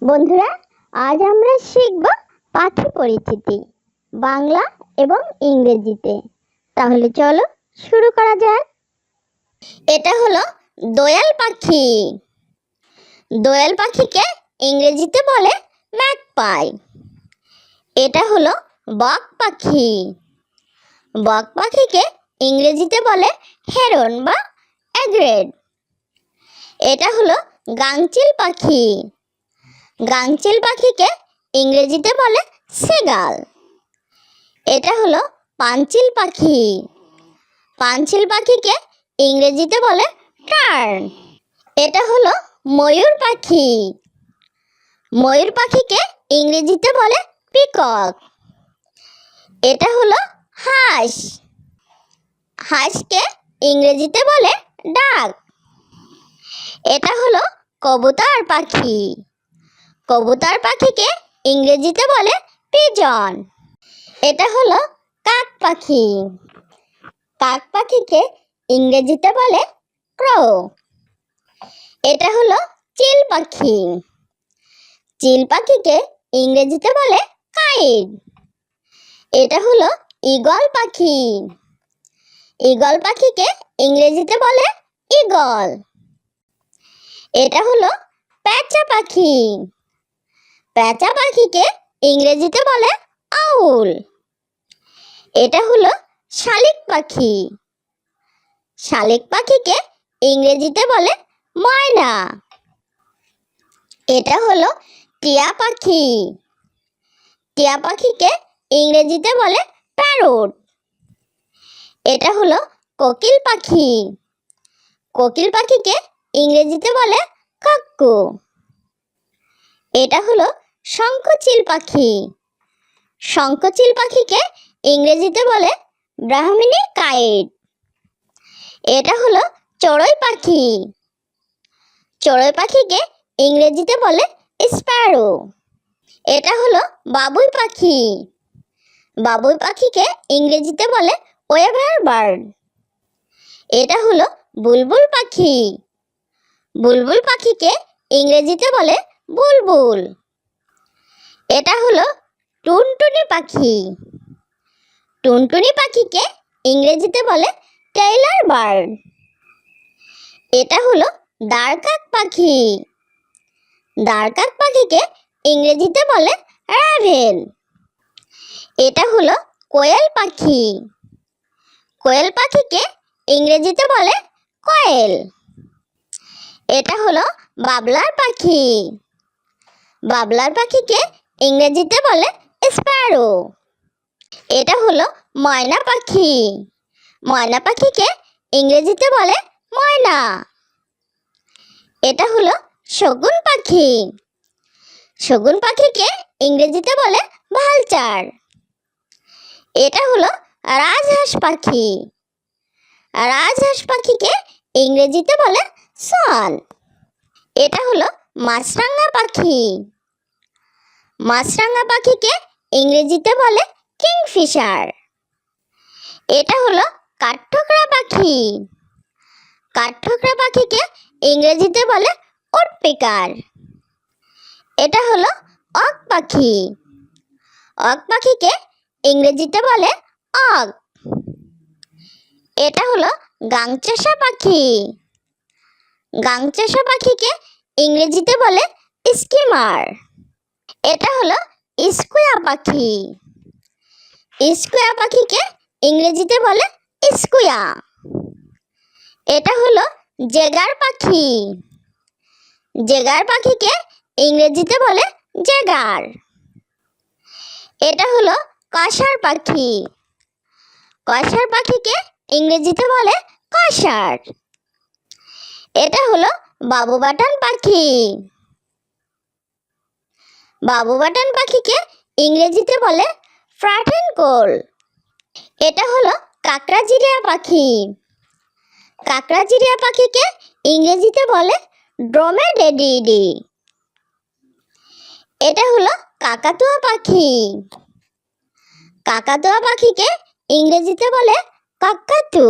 বন্ধুরা, আজ আমরা শিখব পাখি পরিচিতি বাংলা এবং ইংরেজিতে। তাহলে চলো শুরু করা যাক। এটা হলো দোয়েল পাখি। দোয়েল পাখিকে ইংরেজিতে বলে ম্যাগপাই। এটা হলো বক পাখি। বক পাখিকে ইংরেজিতে বলে হেরন বা এগ্রেট। এটা হলো গাংচিল পাখি। গাংচিল পাখিকে ইংরেজিতে বলে সেগাল। এটা হলো পাঞ্চিল পাখি। পাঞ্চিল পাখিকে ইংরেজিতে বলে টার্ন। এটা হলো ময়ূর পাখি। ময়ূর পাখিকে ইংরেজিতে বলে পিকক। এটা হলো হাঁস। হাঁসকে ইংরেজিতে বলে ডাক। এটা হলো কবুতর পাখি। কবুতর পাখিকে ইংরেজিতে বলে পিজন। এটা হলো কাক পাখি। কাক পাখিকে ইংরেজিতে বলে ক্রো। এটা হলো চিল পাখি। চিল পাখিকে ইংরেজিতে বলে কাইট। এটা হলো ঈগল পাখি। ঈগল পাখিকে ইংরেজিতে বলে ঈগল। এটা হলো পেঁচা পাখি। পেঁচা পাখিকে ইংরেজিতে বলে আউল। এটা হলো শালিক পাখি। শালিক পাখিকে ইংরেজিতে বলে ময়না। এটা হলো টিয়া পাখি। টিয়া পাখিকে ইংরেজিতে বলে প্যারট। এটা হলো কোকিল পাখি। কোকিল পাখিকে ইংরেজিতে বলে কাক্কু। এটা হলো শঙ্খচিল পাখি। শঙ্খচিল পাখিকে ইংরেজিতে বলে ব্রাহ্মণী কাইট। এটা হলো চড়ুই পাখি। চড়ুই পাখিকে ইংরেজিতে বলে স্প্যারো। এটা হলো বাবুই পাখি। বাবুই পাখিকে ইংরেজিতে বলে ওয়েভার বার্ড। এটা হলো বুলবুল পাখি। বুলবুল পাখিকে ইংরেজিতে বলে বুলবুল। এটা হলো টুনটুনি পাখি। টুনটুনি পাখিকে ইংরেজিতে বলে টেইলার বার্ড। এটা হলো দাঁড়কাক পাখি। দাঁড়কাক পাখিকে ইংরেজিতে বলে র্যাভেন। এটা হলো কোয়েল পাখি। কোয়েল পাখিকে ইংরেজিতে বলে কয়েল। এটা হলো বাবলার পাখি। বাবলার পাখিকে ইংরেজিতে বলে স্প্যারো। এটা হলো ময়না পাখি। ময়না পাখিকে ইংরেজিতে বলে ময়না। এটা হলো শগুন পাখি। শগুন পাখিকে ইংরেজিতে বলে ভালচার। এটা হলো রাজহাঁস পাখি। রাজহাঁস পাখিকে ইংরেজিতে বলে সন। এটা হলো মাছরাঙা পাখি। মাছরাঙা পাখিকে ইংরেজিতে বলে কিংফিশার। এটা হলো কাঠঠোকরা পাখি। কাঠঠোকরা পাখিকে ইংরেজিতে বলে উডপিকার। এটা হলো অক পাখি। অক পাখিকে ইংরেজিতে বলে অক। এটা হলো গাংচেসা পাখি। গাংচেসা পাখিকে ইংরেজিতে বলে স্কিমার। এটা হলো স্কুয়া পাখি। স্কুয়া পাখিকে ইংরেজিতে বলে স্কুয়া। এটা হলো জেগার পাখি। জেগার পাখিকে ইংরেজিতে বলে জেগার। এটা হলো কসার পাখি। কসার পাখিকে ইংরেজিতে বলে কসার। এটা হলো বাবু বাটান পাখি। বাবু বাটান পাখিকে ইংরেজিতে বলে ফ্রাটেনকোল। এটা হলো কাকড়াজিরিয়া পাখি। কাকড়াজিরিয়া পাখিকে ইংরেজিতে বলে ড্রোমেডেডিডি। এটা হলো কাকাতুয়া পাখি। কাকাতুয়া পাখিকে ইংরেজিতে বলে কাকাতু।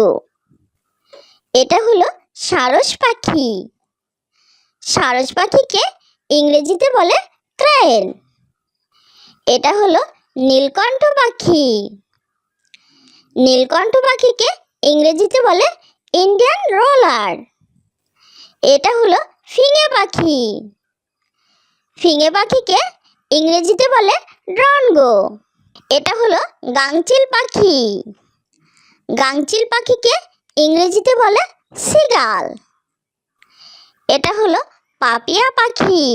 এটা হলো সারস পাখি। সারস পাখিকে ইংরেজিতে বলে ক্রেন। এটা হলো নীলকণ্ঠ পাখি। নীলকণ্ঠ পাখিকে ইংরেজিতে বলে ইন্ডিয়ান রোলার। এটা হলো ফিঙে পাখি। ফিঙে পাখিকে ইংরেজিতে বলে ড্রনগো। এটা হলো গাংচিল পাখি। গাংচিল পাখিকে ইংরেজিতে বলে সিগাল। এটা হলো পাপিয়া পাখি।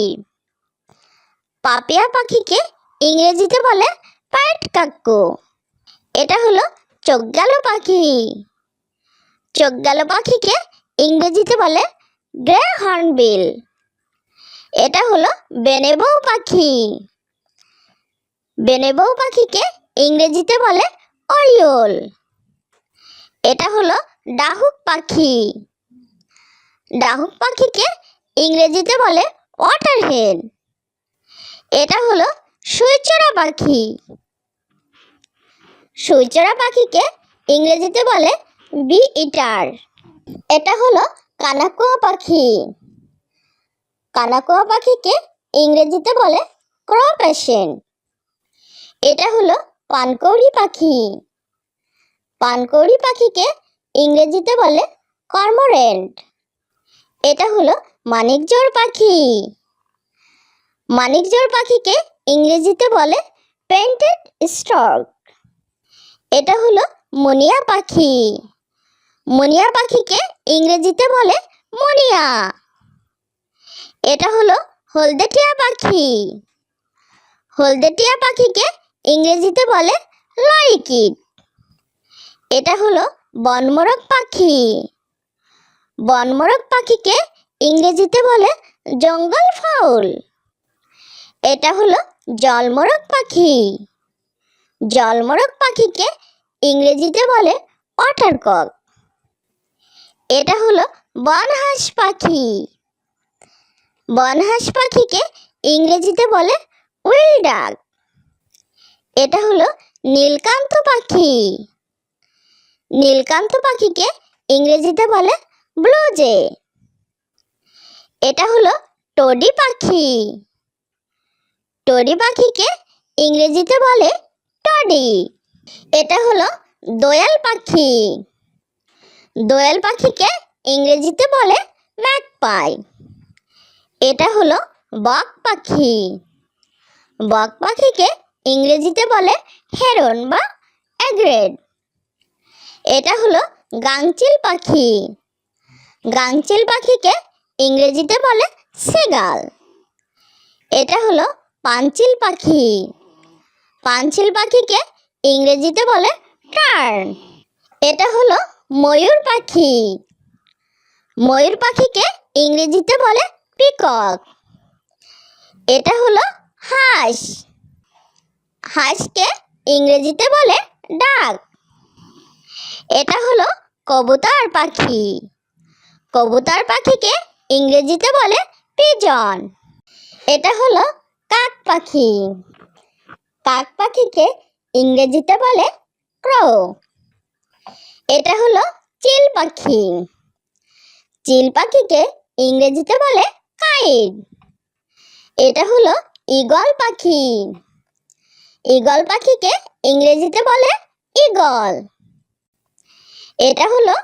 পাপিয়া পাখিকে ইংরেজিতে বলে পাইট কাক্কু। এটা হলো চোখ গেল পাখি। চোখ গেল পাখিকে ইংরেজিতে বলে গ্রে হর্নবিল। এটা হলো বেনেবৌ পাখি। বেনেবৌ পাখিকে ইংরেজিতে বলে অরিওল। এটা হলো ডাহুক পাখি। ডাহুক পাখিকে ইংরেজিতে বলে ওয়াটার হেন। এটা হলো সুইচড়া পাখি। সুইচড়া পাখিকে ইংরেজিতে বলে বি ইটার। এটা হলো কানাকুয়া পাখি। কানাকুয়া পাখিকে ইংরেজিতে বলে ক্র পেশেন্ট। এটা হলো পানকৌড়ি পাখি। পানকৌড়ি পাখিকে ইংরেজিতে বলে কর্মোরেন্ট। এটা হলো মানিকজোড় পাখি। মানিকজোড় পাখিকে ইংরেজিতে বলে পেন্টেড স্টর্ক। এটা হলো মুনিয়া পাখি। মুনিয়া পাখিকে ইংরেজিতে বলে মুনিয়া। এটা হলো হলদেটিয়া পাখি। হলদেটিয়া পাখিকে ইংরেজিতে বলে লরিকিট। এটা হলো বনমোরগ পাখি। বনমোরগ পাখিকে ইংরেজিতে বলে জঙ্গল ফাউল। এটা হলো জলমোরগ পাখি। জলমোরগ পাখিকে ইংরেজিতে বলে ওয়াটারকক। এটা হলো বনহাঁস পাখি। বনহাঁস পাখিকে ইংরেজিতে বলে উইল ডাক। এটা হলো নীলকান্ত পাখি। নীলকান্ত পাখিকে ইংরেজিতে বলে ব্লু জে। এটা হলো টোডি পাখি। টোডি পাখিকে ইংরেজিতে বলে টডি। এটা হলো দোয়েল পাখি। দোয়েল পাখিকে ইংরেজিতে বলে ম্যাগপাই। এটা হলো বক পাখি। বক পাখিকে ইংরেজিতে বলে হেরন বা এগ্রেট। এটা হলো গাংচিল পাখি। গাংচিল পাখিকে ইংরেজিতে বলে সেগাল। এটা হলো পাঞ্চিল পাখি। পাঞ্চিল পাখিকে ইংরেজিতে বলে টার্ন। এটা হলো ময়ূর পাখি। ময়ূর পাখিকে ইংরেজিতে বলে পিকক। এটা হলো হাঁস। হাঁসকে ইংরেজিতে বলে ডাক। এটা হলো কবুতর পাখি। কবুতর পাখিকে ইংরেজিতে বলে পিজন। এটা হলো কাক পাখি। কাক পাখিকে ইংরেজিতে বলে ক্রো। এটা হলো চিল পাখি। চিল পাখিকে ইংরেজিতে বলে কাইট। এটা হলো ঈগল পাখি। ঈগল পাখিকে ইংরেজিতে বলে ঈগল। এটা হলো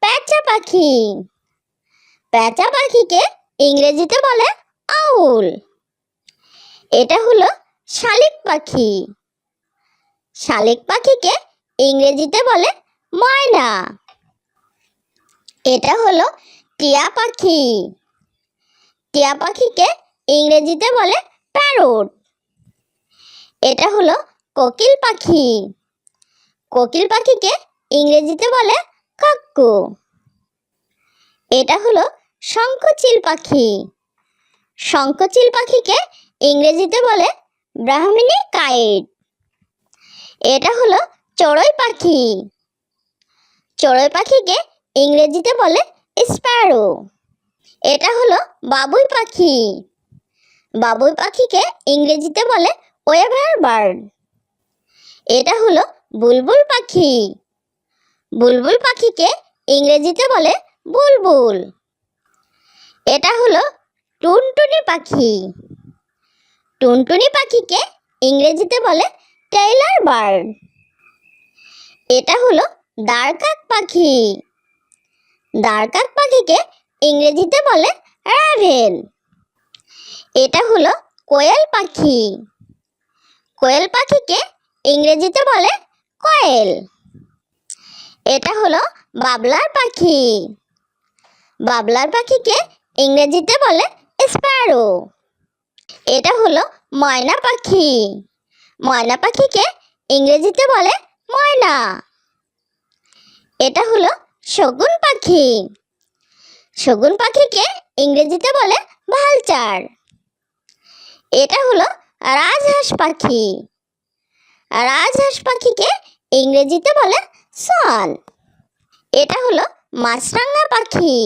পেঁচা পাখি। পেঁচা পাখিকে ইংরেজিতে বলে আউল। এটা হলো শালিক পাখি। শালিক পাখিকে ইংরেজিতে বলে ময়না। এটা হলো টিয়া পাখি। টিয়া পাখিকে ইংরেজিতে বলে প্যারট। এটা হলো কোকিল পাখি। কোকিল পাখিকে ইংরেজিতে বলে কাক্কু। এটা হলো শঙ্খচিল পাখি। শঙ্খচিল পাখিকে ইংরেজিতে বলে ব্রাহ্মণী কাইট। এটা হলো চড়ুই পাখি। চড়ুই পাখিকে ইংরেজিতে বলে স্প্যারো। এটা হলো বাবুই পাখি। বাবুই পাখিকে ইংরেজিতে বলে ওয়েভার বার্ড। এটা হলো বুলবুল পাখি। বুলবুল পাখিকে ইংরেজিতে বলে বুলবুল। এটা হলো টুনটুনি পাখি। টুনটুনি পাখিকে ইংরেজিতে বলে টেইলার বার্ড। এটা হলো দাঁড়কাক পাখি। দাঁড়কাক পাখিকে ইংরেজিতে বলে র্যাভেন। এটা হলো কোয়েল পাখি। কোয়েল পাখিকে ইংরেজিতে বলে কোয়েল। এটা হলো বাবলার পাখি। বাবলার পাখিকে ইংরেজিতে বলে স্প্যারো। এটা হলো ময়না পাখি। ময়না পাখিকে ইংরেজিতে বলে ময়না। এটা হলো শগুন পাখি। শগুন পাখিকে ইংরেজিতে বলে ভালচার। এটা হলো রাজহাঁস পাখি। রাজহাঁস পাখিকে ইংরেজিতে বলে সন। এটা হলো মাছরাঙা পাখি।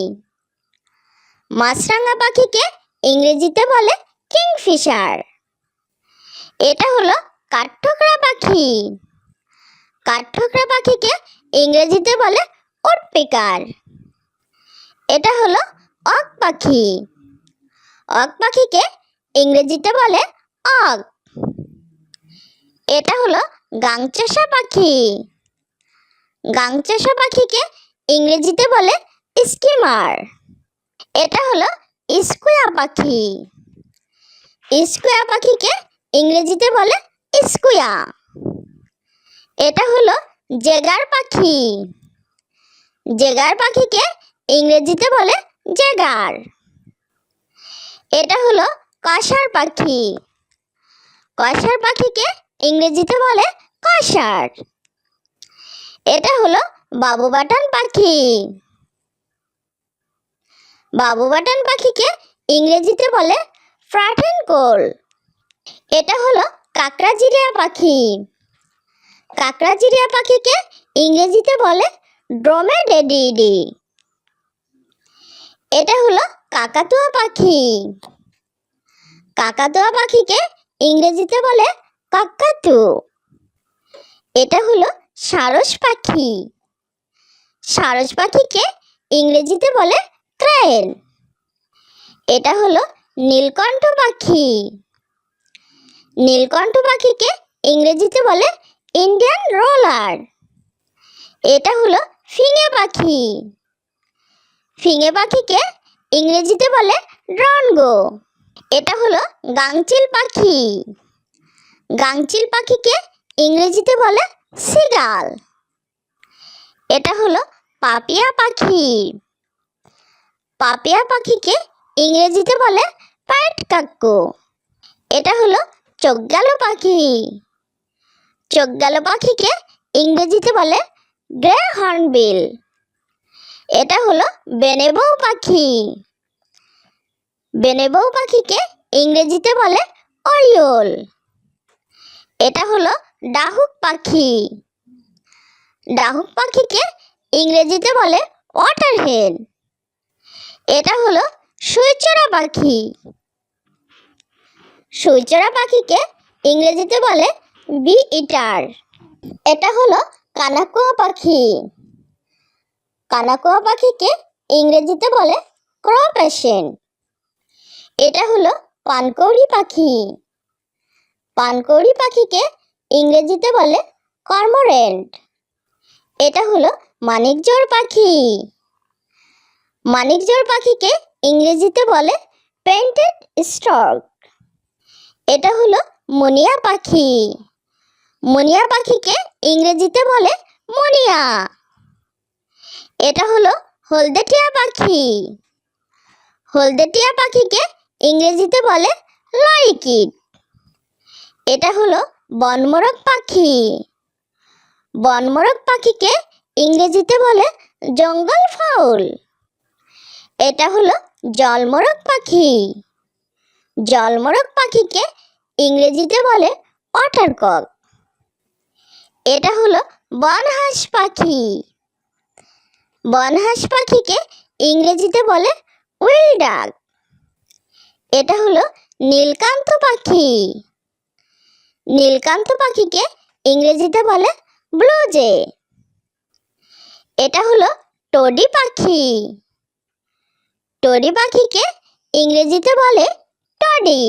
মাছরাঙা পাখিকে ইংরেজিতে বলে কিংফিশার। এটা হলো কাঠঠোকরা পাখি। কাঠঠোকরা পাখিকে ইংরেজিতে বলে উডপিকার। এটা হলো অক পাখি। অক পাখিকে ইংরেজিতে বলে অক। এটা হলো গাংচোষা পাখি। গাংচোষা পাখিকে ইংরেজিতে বলে স্কিমার। এটা হলো স্কুয়া পাখি। স্কুয়া পাখিকে ইংরেজিতে বলে স্কুয়া। এটা হলো জেগার পাখি। জেগার পাখিকে ইংরেজিতে বলে জেগার। এটা হলো কসার পাখি। কসার পাখিকে ইংরেজিতে বলে কসার। এটা হলো বাবু বাটান পাখি। বাবু বাটান পাখিকে ইংরেজিতে বলে ফ্রাটেনকোল। এটা হলো কাকড়াজিরিয়া পাখি। কাকড়াজিরিয়া পাখিকে ইংরেজিতে বলে ড্রোমেডেডিডি। এটা হলো কাকাতুয়া পাখি। কাকাতুয়া পাখিকে ইংরেজিতে বলে কাকাতু। এটা হলো সারস পাখি। সারস পাখিকে ইংরেজিতে বলে ক্রেন। এটা হলো নীলকণ্ঠ পাখি। নীলকণ্ঠ পাখিকে ইংরেজিতে বলে ইন্ডিয়ান রোলার। এটা হলো ফিঙে পাখি। ফিঙে পাখিকে ইংরেজিতে বলে ড্রনগো। এটা হলো গাংচিল পাখি। গাংচিল পাখিকে ইংরেজিতে বলে সিগাল। এটা হলো পাপিয়া পাখি। পাপিয়া পাখিকে ইংরেজিতে বলে পাইট কাক্কু। এটা হলো চোখগেলো পাখি। চোখগেলো পাখিকে ইংরেজিতে বলে গ্রে হর্নবিল। এটা হলো বেনেবৌ পাখি। বেনেবৌ পাখিকে ইংরেজিতে বলে অরিওল। এটা হলো ডাহুক পাখি। ডাহুক পাখিকে ইংরেজিতে বলে ওয়াটার হেন। এটা হলো সুইচড়া পাখি। সুইচড়া পাখিকে ইংরেজিতে বলে বি ইটার। এটা হলো কানাকুয়া পাখি। কানাকুয়া পাখিকে ইংরেজিতে বলে ক্রপেশেন। এটা হলো পানকৌড়ি পাখি। পানকৌড়ি পাখিকে ইংরেজিতে বলে কর্মোরেন্ট। এটা হলো মানিকজোড় পাখি। মানিকজোড় পাখিকে ইংরেজিতে বলে পেন্টেড স্টর্ক। এটা হলো মুনিয়া পাখি। মুনিয়া পাখিকে ইংরেজিতে বলে মুনিয়া। এটা হলো হলদেটিয়া পাখি। হলদেটিয়া পাখিকে ইংরেজিতে বলে লরিকিট। এটা হলো বনমোরগ পাখি। বনমোরগ পাখিকে ইংরেজিতে বলে জঙ্গল ফাউল। এটা হলো জলমোরগ পাখি। জলমোরগ পাখিকে ইংরেজিতে বলে ওয়াটারকক। এটা হলো বনহাঁস পাখি। বনহাঁস পাখিকে ইংরেজিতে বলে উইল ডাক। এটা হলো নীলকান্ত পাখি। নীলকান্ত পাখিকে ইংরেজিতে বলে ব্লু জে। এটা হলো টোডি পাখি। টোডি পাখিকে ইংরেজিতে বলে টডি।